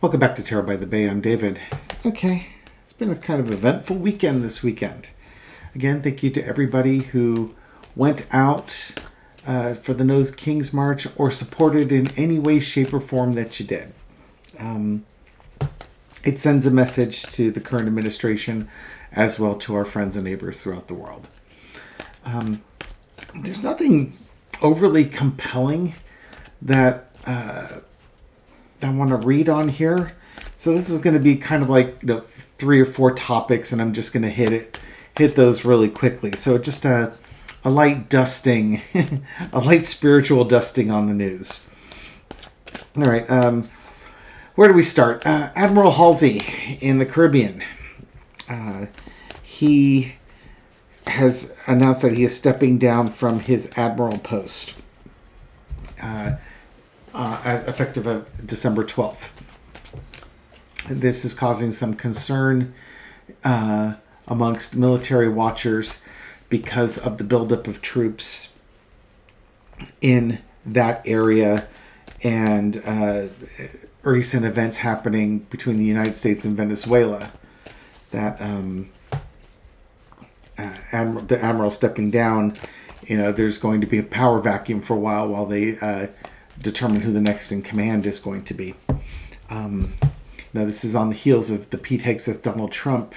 Welcome back to Tarot by the Bay. I'm David. Okay, it's been a kind of eventful weekend this weekend. Again, thank you to everybody who went out for the Nose King's March or supported in any way, shape, or form that you did. It sends a message to the current administration as well to our friends and neighbors throughout the world. There's nothing overly compelling that I want to read on here. So this is going to be kind of like 3 or 4 topics, and I'm just going to hit those really quickly. So just a light dusting, a light spiritual dusting on the news. All right, where do we start? Admiral Halsey in the Caribbean. He has announced that he is stepping down from his admiral post as effective of December 12th. This is causing some concern amongst military watchers because of the buildup of troops in that area and recent events happening between the United States and Venezuela. That the admiral stepping down, there's going to be a power vacuum for a while they determine who the next in command is going to be. Now, this is on the heels of the Pete Hegseth Donald Trump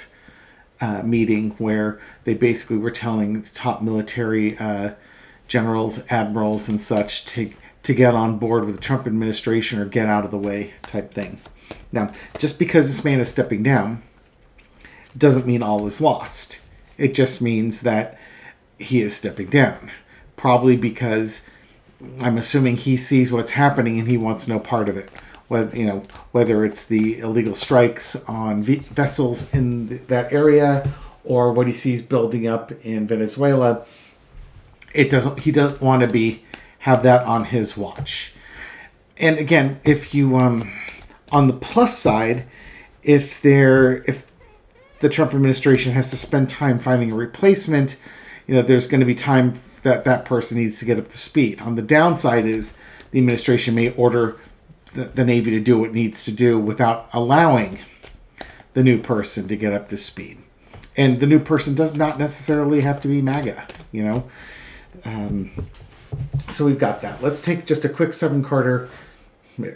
meeting, where they basically were telling the top military generals, admirals, and such to get on board with the Trump administration or get out of the way type thing. Now, just because this man is stepping down doesn't mean all is lost. It just means that he is stepping down. Probably because I'm assuming he sees what's happening and he wants no part of it. Whether it's the illegal strikes on vessels in that area or what he sees building up in Venezuela, he doesn't want to have that on his watch. And again, if you on the plus side, if the Trump administration has to spend time finding a replacement, there's going to be time that person needs to get up to speed. On the downside is the administration may order the Navy to do what it needs to do without allowing the new person to get up to speed. And the new person does not necessarily have to be MAGA, So we've got that. Let's take just a quick 7-carter,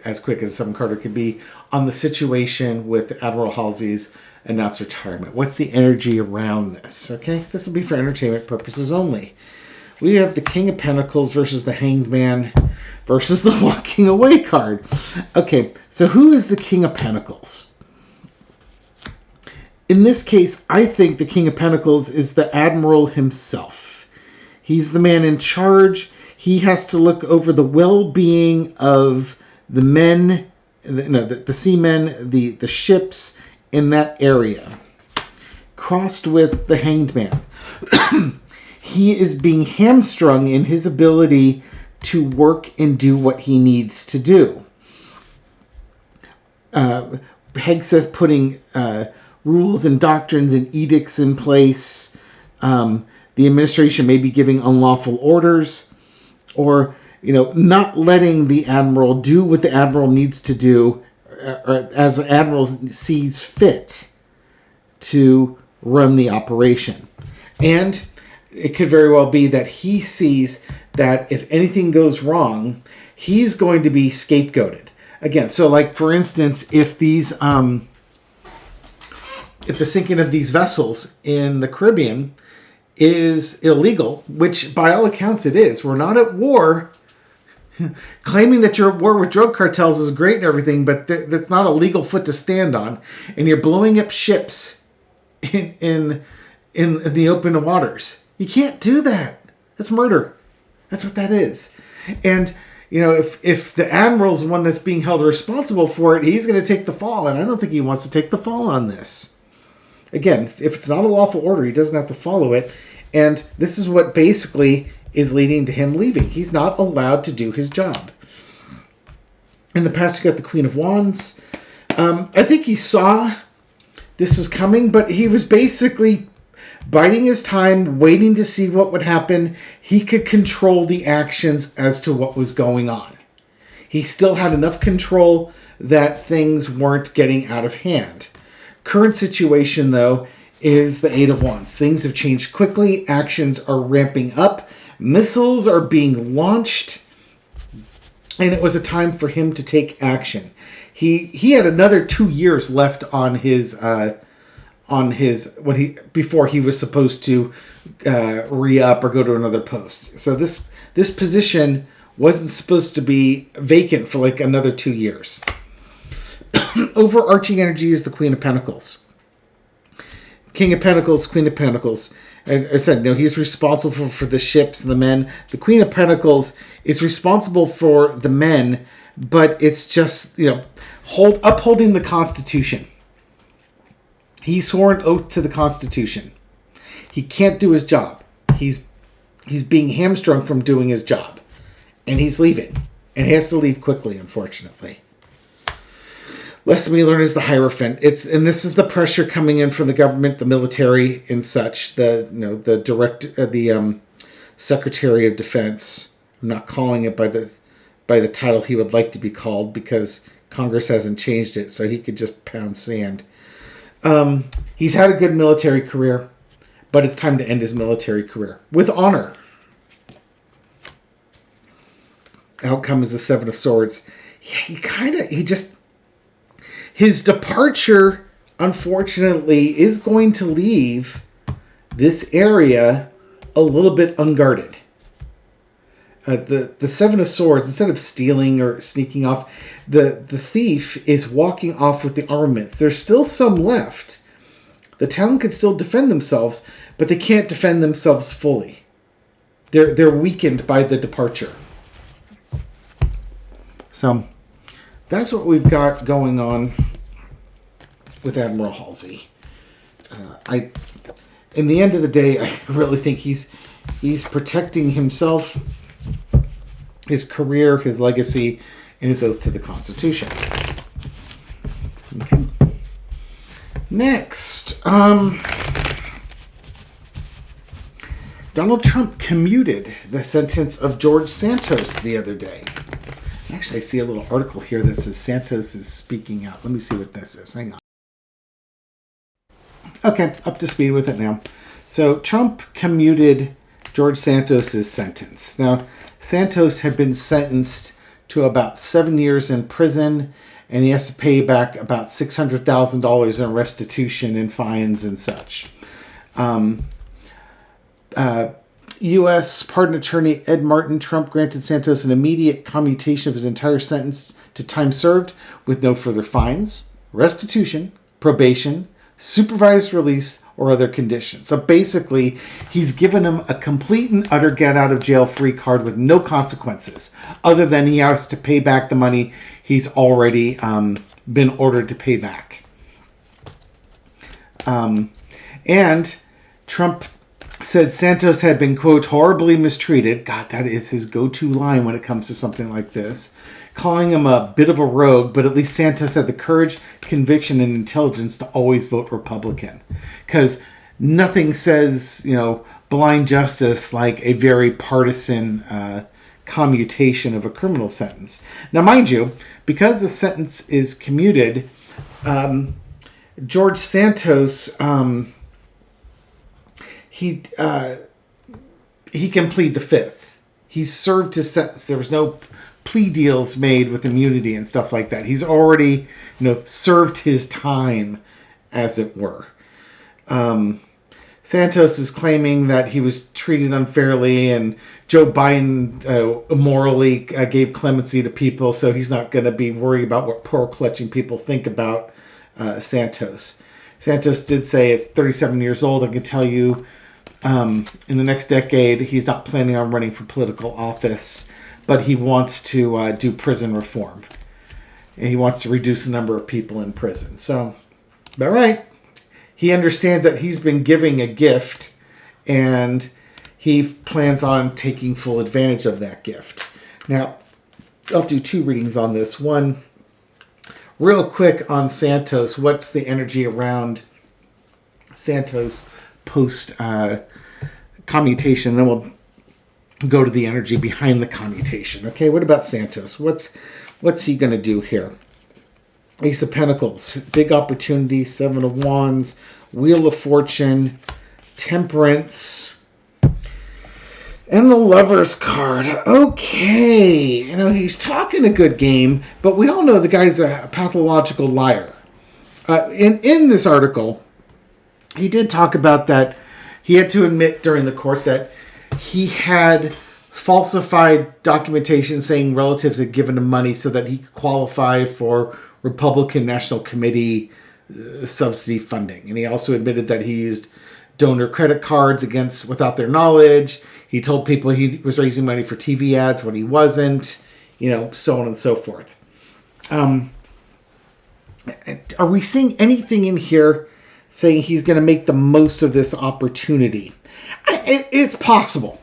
as quick as a 7-carter could be, on the situation with Admiral Halsey's announced retirement. What's the energy around this? Okay, this will be for entertainment purposes only. We have the King of Pentacles versus the Hanged Man versus the Walking Away card. Okay, so who is the King of Pentacles? In this case, I think the King of Pentacles is the Admiral himself. He's the man in charge. He has to look over the well-being of the men, the seamen, the ships in that area. Crossed with the Hanged Man. He is being hamstrung in his ability to work and do what he needs to do. Hegseth putting rules and doctrines and edicts in place. The administration may be giving unlawful orders, or not letting the admiral do what the admiral needs to do, or as the admiral sees fit to run the operation. And it could very well be that he sees that if anything goes wrong, he's going to be scapegoated. Again, so like for instance, if the sinking of these vessels in the Caribbean is illegal, which by all accounts it is. We're not at war. Claiming that you're at war with drug cartels is great and everything, but that's not a legal foot to stand on. And you're blowing up ships in the open waters. You can't do that. That's murder. That's what that is. And, if the admiral's the one that's being held responsible for it, he's going to take the fall. And I don't think he wants to take the fall on this. Again, if it's not a lawful order, he doesn't have to follow it. And this is what basically is leading to him leaving. He's not allowed to do his job. In the past, you got the Queen of Wands. I think he saw this was coming, but he was basically biding his time, waiting to see what would happen. He could control the actions as to what was going on. he still had enough control that things weren't getting out of hand. Current situation, though, is the Eight of Wands. Things have changed quickly. Actions are ramping up. Missiles are being launched. And it was a time for him to take action. He had another 2 years left on his before he was supposed to re-up or go to another post. So this position wasn't supposed to be vacant for like another 2 years. Overarching energy is the Queen of Pentacles. King of Pentacles, Queen of Pentacles. I said, no, he's responsible for the ships and the men. The Queen of Pentacles is responsible for the men, but it's just, upholding the Constitution. He swore an oath to the Constitution. He can't do his job. He's being hamstrung from doing his job. And he's leaving. And he has to leave quickly, unfortunately. Lesson we learn is the Hierophant. And this is the pressure coming in from the government, the military, and such. The Secretary of Defense. I'm not calling it by the title he would like to be called because Congress hasn't changed it, so he could just pound sand. He's had a good military career, but it's time to end his military career with honor. Outcome is the Seven of Swords. His departure, unfortunately, is going to leave this area a little bit unguarded. The Seven of Swords, instead of stealing or sneaking off, the thief is walking off with the armaments. There's still some left. The town can still defend themselves, but they can't defend themselves fully. They're weakened by the departure. So that's what we've got going on with Admiral Halsey. In the end of the day, I really think he's protecting himself, his career, his legacy, and his oath to the Constitution. Okay. Next, Donald Trump commuted the sentence of George Santos the other day. Actually, I see a little article here that says Santos is speaking out. Let me see what this is. Hang on. Okay, up to speed with it now. So Trump commuted George Santos' sentence. Now, Santos had been sentenced to about 7 years in prison, and he has to pay back about $600,000 in restitution and fines and such. U.S. Pardon Attorney Ed Martin, Trump granted Santos an immediate commutation of his entire sentence to time served with no further fines, restitution, probation, supervised release, or other conditions. So basically, he's given him a complete and utter get-out-of-jail-free card with no consequences, other than he has to pay back the money he's already been ordered to pay back. And Trump said Santos had been, quote, horribly mistreated. God, that is his go-to line when it comes to something like this. Calling him a bit of a rogue, but at least Santos had the courage, conviction, and intelligence to always vote Republican. Because nothing says, blind justice like a very partisan commutation of a criminal sentence. Now, mind you, because the sentence is commuted, George Santos... He can plead the fifth. He's served his sentence. There was no plea deals made with immunity and stuff like that. He's already, served his time, as it were. Santos is claiming that he was treated unfairly and Joe Biden immorally gave clemency to people, so he's not going to be worried about what pearl-clutching people think about Santos. Santos did say, at 37 years old, I can tell you, in the next decade, he's not planning on running for political office, but he wants to do prison reform. And he wants to reduce the number of people in prison. So, all right. He understands that he's been giving a gift, and he plans on taking full advantage of that gift. Now, I'll do two readings on this. One, real quick on Santos. What's the energy around Santos post commutation? Then we'll go to the energy behind the commutation. Okay, what about Santos? What's What's he going to do here? Ace of Pentacles, big opportunity, Seven of Wands, Wheel of Fortune, Temperance, and the Lover's card. Okay, he's talking a good game, but we all know the guy's a pathological liar. In this article, he did talk about that he had to admit during the court that he had falsified documentation saying relatives had given him money so that he could qualify for Republican National Committee subsidy funding. And he also admitted that he used donor credit cards without their knowledge. He told people he was raising money for TV ads when he wasn't, so on and so forth. Are we seeing anything in here saying he's going to make the most of this opportunity? It's possible.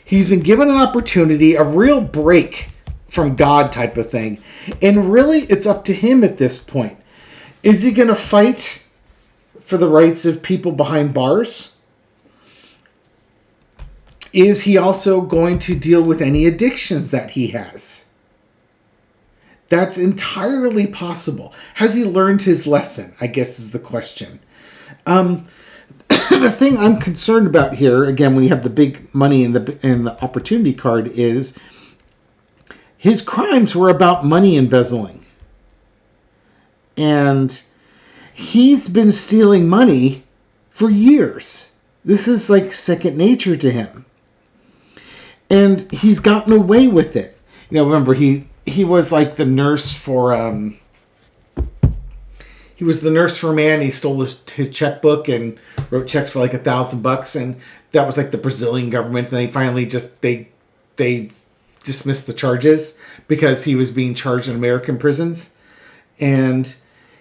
He's been given an opportunity, a real break from God type of thing. And really, it's up to him at this point. Is he going to fight for the rights of people behind bars? Is he also going to deal with any addictions that he has? That's entirely possible. Has he learned his lesson, I guess is the question. The thing I'm concerned about here, again, when you have the big money in the opportunity card, is his crimes were about money embezzling. And he's been stealing money for years. This is like second nature to him. And he's gotten away with it. Remember, he was like the nurse for... He was the nurse for a man. He stole his checkbook and wrote checks for like $1,000, and that was like the Brazilian government. And they finally they dismissed the charges because he was being charged in American prisons. And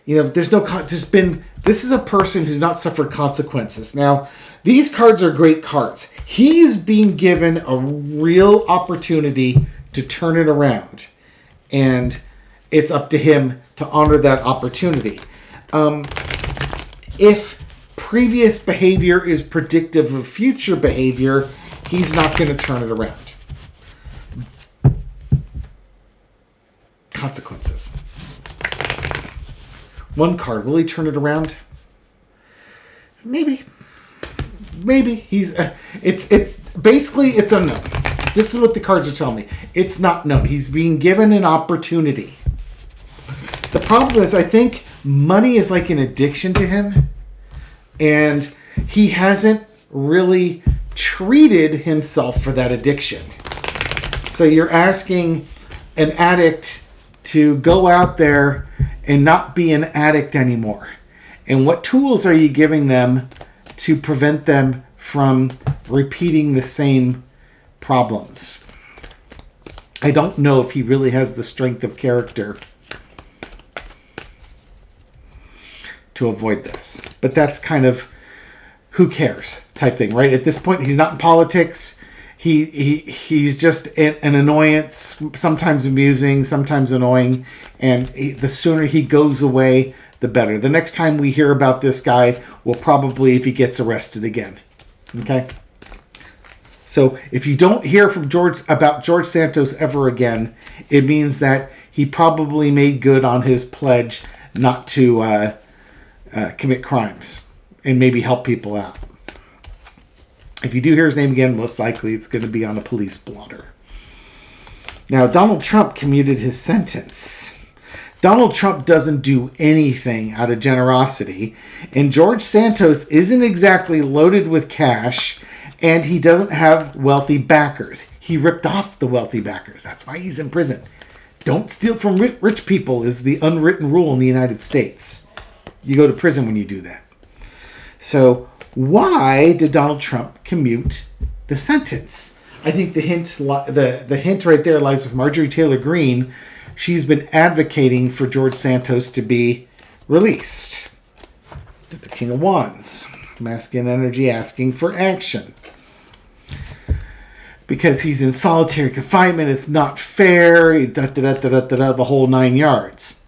this is a person who's not suffered consequences. Now, these cards are great cards. He's being given a real opportunity to turn it around, and it's up to him to honor that opportunity. If previous behavior is predictive of future behavior, he's not going to turn it around. Consequences. One card. Will he turn it around? Maybe. He's. It's basically it's unknown. This is what the cards are telling me. It's not known. He's being given an opportunity. The problem is, I think money is like an addiction to him, and he hasn't really treated himself for that addiction. So you're asking an addict to go out there and not be an addict anymore. And what tools are you giving them to prevent them from repeating the same problems? I don't know if he really has the strength of character to avoid this. But that's kind of who cares type thing, right? At this point, he's not in politics. He's just an annoyance, sometimes amusing, sometimes annoying. And the sooner he goes away, the better. The next time we hear about this guy will probably if he gets arrested again. Okay? So if you don't hear from about George Santos ever again, it means that he probably made good on his pledge not to commit crimes and maybe help people out. If you do hear his name again, most likely it's going to be on a police blotter. Now, Donald Trump commuted his sentence. Donald Trump doesn't do anything out of generosity, and George Santos isn't exactly loaded with cash, and he doesn't have wealthy backers. He ripped off the wealthy backers. That's why he's in prison. Don't steal from rich people is the unwritten rule in the United States. You go to prison when you do that. So why did Donald Trump commute the sentence? I think the hint right there lies with Marjorie Taylor Green. She's been advocating for George Santos to be released. The King of Wands. Masculine energy asking for action. Because he's in solitary confinement, it's not fair, the whole 9 yards.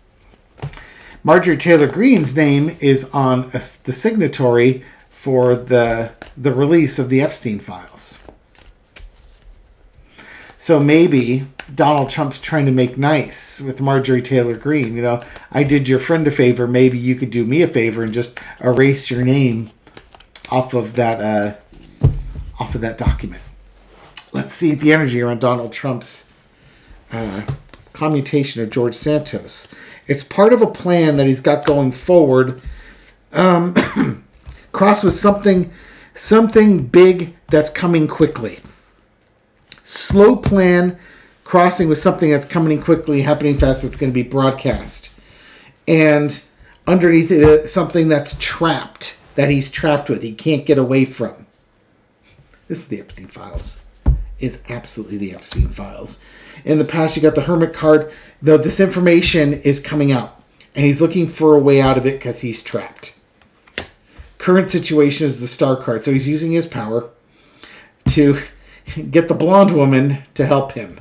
Marjorie Taylor Greene's name is on the signatory for the release of the Epstein files. So maybe Donald Trump's trying to make nice with Marjorie Taylor Green. You know, I did your friend a favor. Maybe you could do me a favor and just erase your name off of that document. Let's see the energy around Donald Trump's commutation of George Santos. It's part of a plan that he's got going forward. Cross with something big that's coming quickly. Slow plan crossing with something that's coming quickly, happening fast, that's going to be broadcast. And underneath it, something that's trapped, that he's trapped with, he can't get away from. This is the Epstein Files. Is absolutely the Epstein Files. In the past, you got the Hermit card. Though this information is coming out, and he's looking for a way out of it because he's trapped. Current situation is the Star card, so he's using his power to get the blonde woman to help him.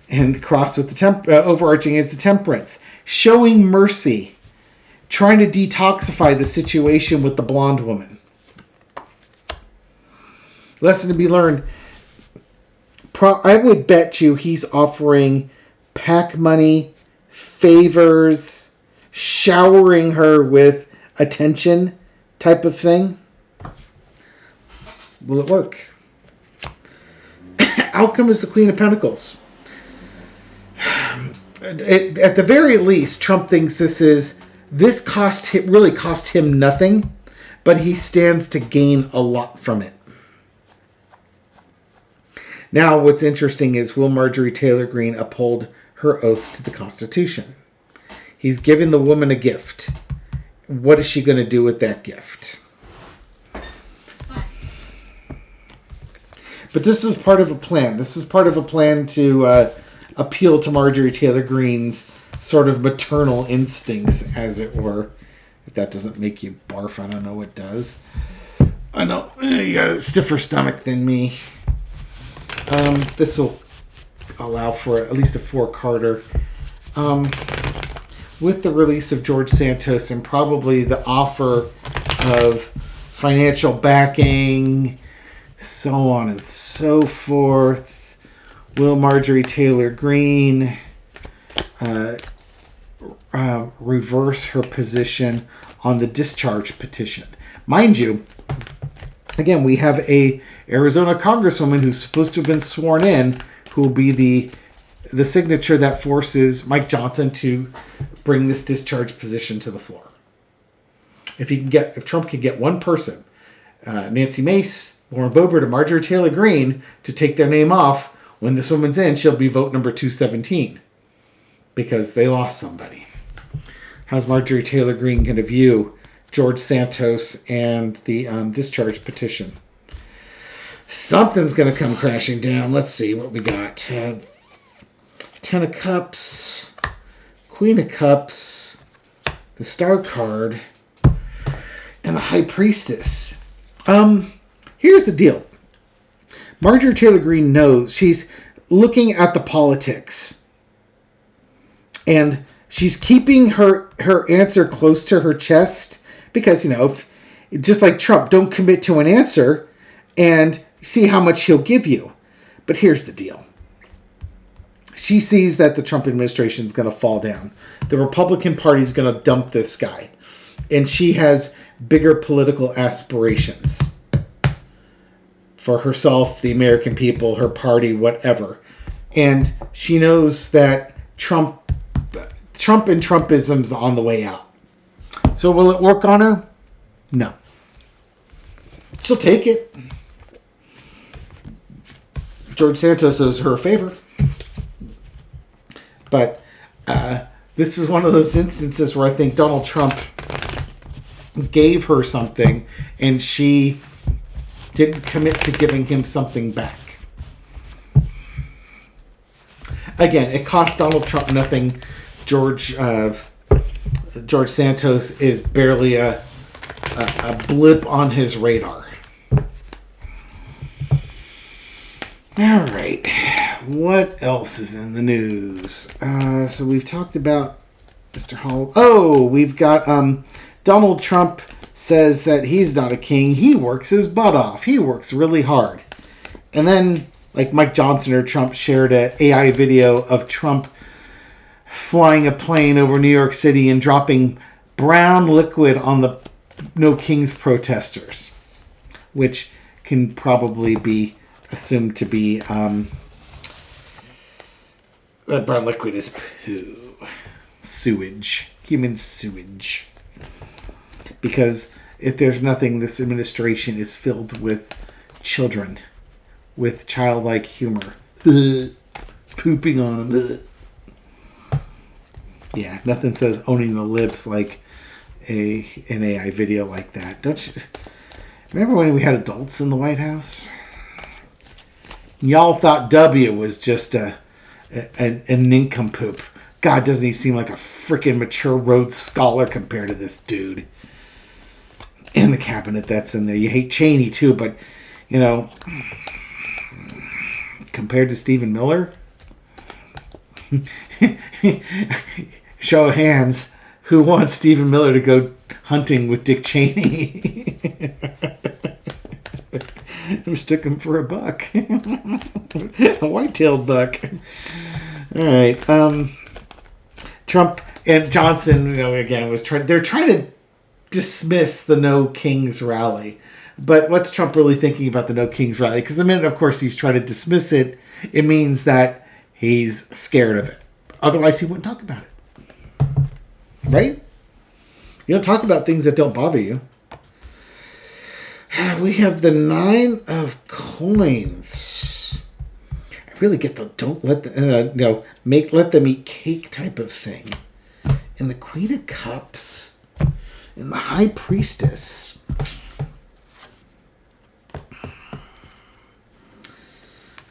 And cross with the overarching is the Temperance, showing mercy, trying to detoxify the situation with the blonde woman. Lesson to be learned. I would bet you he's offering pack money, favors, showering her with attention type of thing. Will it work? Outcome is the Queen of Pentacles. At the very least, Trump thinks this really cost him nothing, but he stands to gain a lot from it. Now, what's interesting is, will Marjorie Taylor Green uphold her oath to the Constitution? He's giving the woman a gift. What is she going to do with that gift? But this is part of a plan. This is part of a plan to appeal to Marjorie Taylor Greene's sort of maternal instincts, as it were. If that doesn't make you barf, I don't know what does. I know you got a stiffer stomach than me. This will allow for at least a 4-carder. With the release of George Santos and probably the offer of financial backing, so on and so forth, will Marjorie Taylor Greene reverse her position on the discharge petition? Mind you, again, we have a Arizona congresswoman who's supposed to have been sworn in, who will be the signature that forces Mike Johnson to bring this discharge position to the floor. If Trump can get one person, Nancy Mace, Lauren Boebert, or Marjorie Taylor Greene, to take their name off, when this woman's in, she'll be vote number 217 because they lost somebody. How's Marjorie Taylor Greene going to view George Santos and the discharge petition? Something's going to come crashing down. Let's see what we got. 10 of Cups, Queen of Cups, the Star card, and the High Priestess. Here's the deal. Marjorie Taylor Greene knows she's looking at the politics. And she's keeping her answer close to her chest because, just like Trump, don't commit to an answer and see how much he'll give you. But here's the deal. She sees that the Trump administration is going to fall down. The Republican Party is going to dump this guy. And she has bigger political aspirations for herself, the American people, her party, whatever. And she knows that Trump and Trumpism's on the way out. So will it work on her? No. She'll take it. George Santos owes her a favor. But this is one of those instances where I think Donald Trump gave her something and she didn't commit to giving him something back. Again, it cost Donald Trump nothing. George Santos is barely a blip on his radar. All right. What else is in the news? So we've talked about Mr. Hall. Oh, we've got Donald Trump says that he's not a king. He works his butt off. He works really hard. And then, like Mike Johnson or Trump shared an AI video of Trump flying a plane over New York City and dropping brown liquid on the No Kings protesters, which can probably be assumed to be brown liquid is poo, sewage, human sewage. Because if there's nothing, this administration is filled with children with childlike humor, pooping on them. Yeah, nothing says owning the libs like an AI video like that. Don't you remember when we had adults in the White House? Y'all thought W was just a nincompoop. God, doesn't he seem like a freaking mature Rhodes Scholar compared to this dude? And the cabinet that's in there. You hate Cheney too, but, you know, compared to Stephen Miller? Show of hands. Who wants Stephen Miller to go hunting with Dick Cheney? Mistook him for a buck. A white-tailed buck. All right. Trump and Johnson, you know, again, they're trying to dismiss the No Kings rally. But what's Trump really thinking about the No Kings rally? Because the minute, of course, he's trying to dismiss it, it means that he's scared of it. Otherwise, he wouldn't talk about it. Right? You don't talk about things that don't bother you. We have the 9 of coins. I really get the don't let the let them eat cake type of thing. And the Queen of Cups and the High Priestess.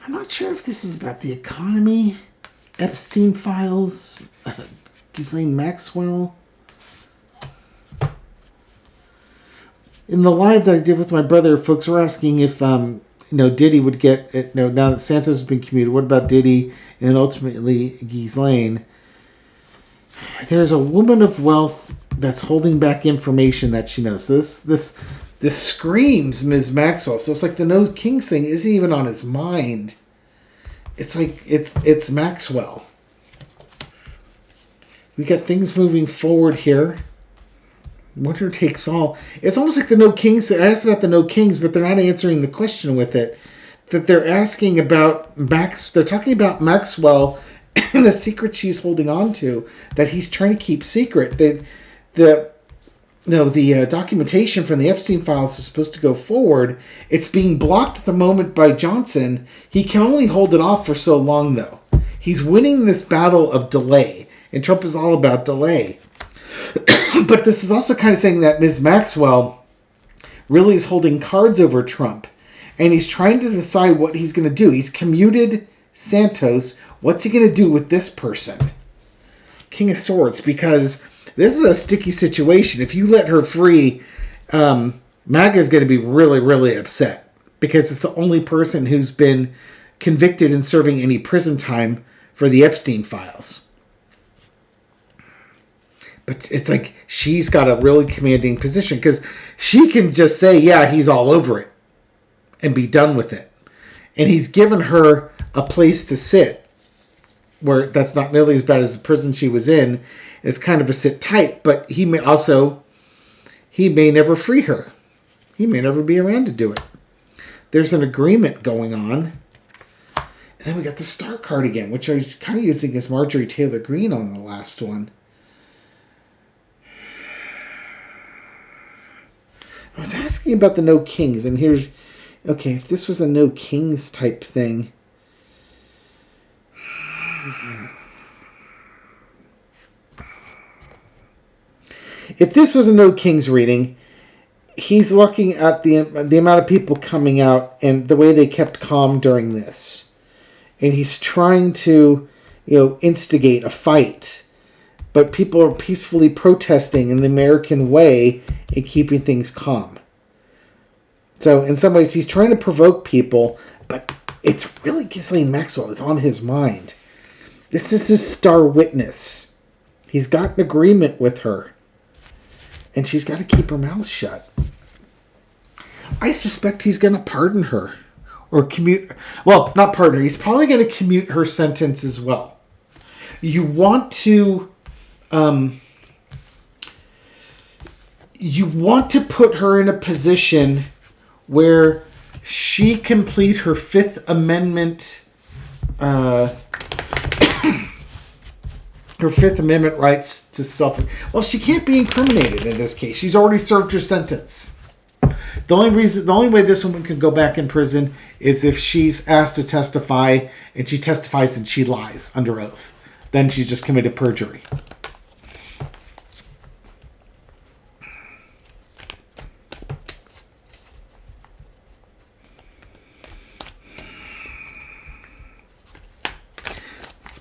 I'm not sure if this is about the economy, Epstein files, Ghislaine Maxwell. In the live that I did with my brother, folks were asking if Diddy would get now that Santos has been commuted. What about Diddy and ultimately Ghislaine? There's a woman of wealth that's holding back information that she knows. So this screams Ms. Maxwell. So it's like the No Kings thing isn't even on his mind. It's like it's Maxwell. We got things moving forward here. Winner takes all. It's almost like the No Kings. They asked about the No Kings, but they're not answering the question with it. That they're asking about Max. They're talking about Maxwell and the secret she's holding on to that he's trying to keep secret. The documentation from the Epstein files is supposed to go forward. It's being blocked at the moment by Johnson. He can only hold it off for so long, though. He's winning this battle of delay, and Trump is all about delay. But this is also kind of saying that Ms. Maxwell really is holding cards over Trump. And he's trying to decide what he's going to do. He's commuted Santos. What's he going to do with this person? King of Swords. Because this is a sticky situation. If you let her free, MAGA is going to be really, really upset. Because it's the only person who's been convicted and serving any prison time for the Epstein files. But it's like she's got a really commanding position because she can just say, yeah, he's all over it and be done with it. And he's given her a place to sit where that's not nearly as bad as the prison she was in. It's kind of a sit tight, but he may never free her. He may never be around to do it. There's an agreement going on. And then we got the star card again, which I was kind of using as Marjorie Taylor Green on the last one. I was asking about the No Kings, and here's... Okay, if this was a No Kings type thing... If this was a No Kings reading, he's looking at the amount of people coming out and the way they kept calm during this. And he's trying to, instigate a fight. But people are peacefully protesting in the American way and keeping things calm. So in some ways, he's trying to provoke people, but it's really Ghislaine Maxwell that's on his mind. This is his star witness. He's got an agreement with her. And she's got to keep her mouth shut. I suspect he's going to pardon her. or commute. Well, not partner. He's probably going to commute her sentence as well. You want to put her in a position where she complete her Fifth Amendment rights to self. Well, she can't be incriminated in this case. She's already served her sentence. The only way this woman can go back in prison is if she's asked to testify and she testifies and she lies under oath. Then she's just committed perjury.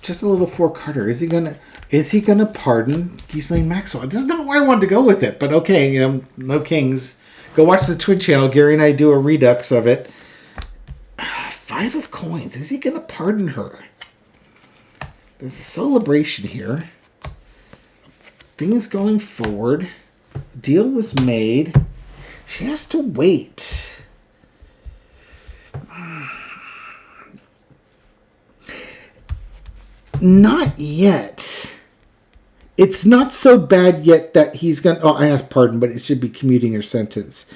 Just a little four-carder. Is he gonna pardon Ghislaine Maxwell? This is not where I wanted to go with it, but okay, no kings. Go watch the Twitch channel. Gary and I do a redux of it. 5 of coins. Is he gonna pardon her? There's a celebration here. Things going forward. Deal was made. She has to wait. Not yet. It's not so bad yet that he's going to... Oh, I have pardon, but it should be commuting her sentence.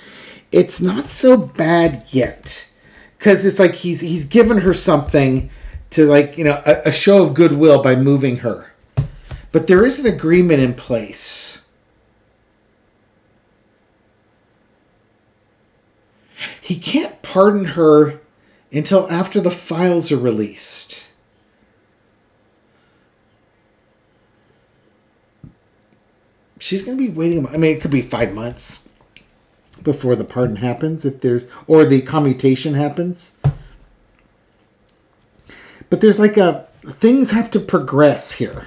It's not so bad yet. Because it's like he's given her something to, like, a show of goodwill by moving her. But there is an agreement in place. He can't pardon her until after the files are released. She's going to be waiting. I mean, it could be 5 months before the pardon happens, or the commutation happens. But there's things have to progress here.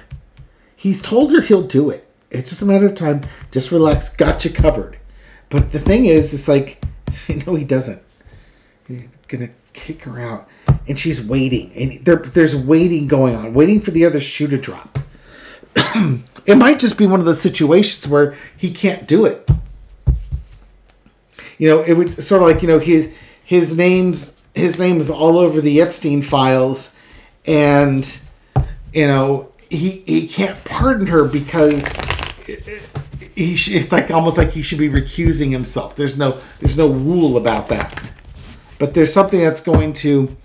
He's told her he'll do it. It's just a matter of time. Just relax. Got you covered. But the thing is, it's like, no, he doesn't. He's going to kick her out. And she's waiting. And there's waiting going on. Waiting for the other shoe to drop. It might just be one of those situations where he can't do it. It would sort of like, his name is all over the Epstein files, and he can't pardon her because it's like almost like he should be recusing himself. There's no rule about that, but there's something that's going to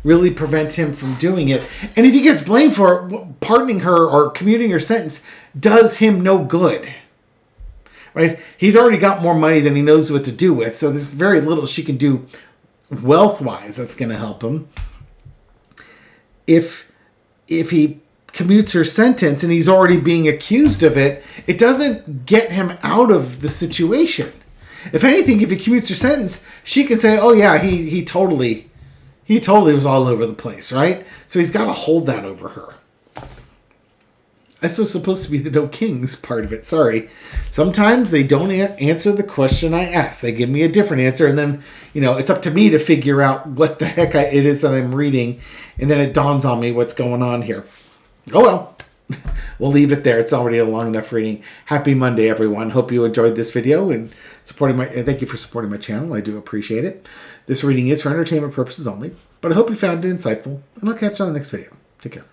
really prevent him from doing it. And if he gets blamed for it, pardoning her or commuting her sentence does him no good. Right? He's already got more money than he knows what to do with, so there's very little she can do wealth-wise that's going to help him. If he commutes her sentence and he's already being accused of it, it doesn't get him out of the situation. If anything, if he commutes her sentence, she can say, oh yeah, he totally was all over the place, right? So he's got to hold that over her. This was supposed to be the no kings part of it. Sorry. Sometimes they don't answer the question I ask. They give me a different answer, and then, it's up to me to figure out what the heck it is that I'm reading, and then it dawns on me what's going on here. Oh well. We'll leave it there. It's already a long enough reading. Happy Monday, everyone. Hope you enjoyed this video, and thank you for supporting my channel. I do appreciate it. This reading is for entertainment purposes only, but I hope you found it insightful, and I'll catch you on the next video. Take care.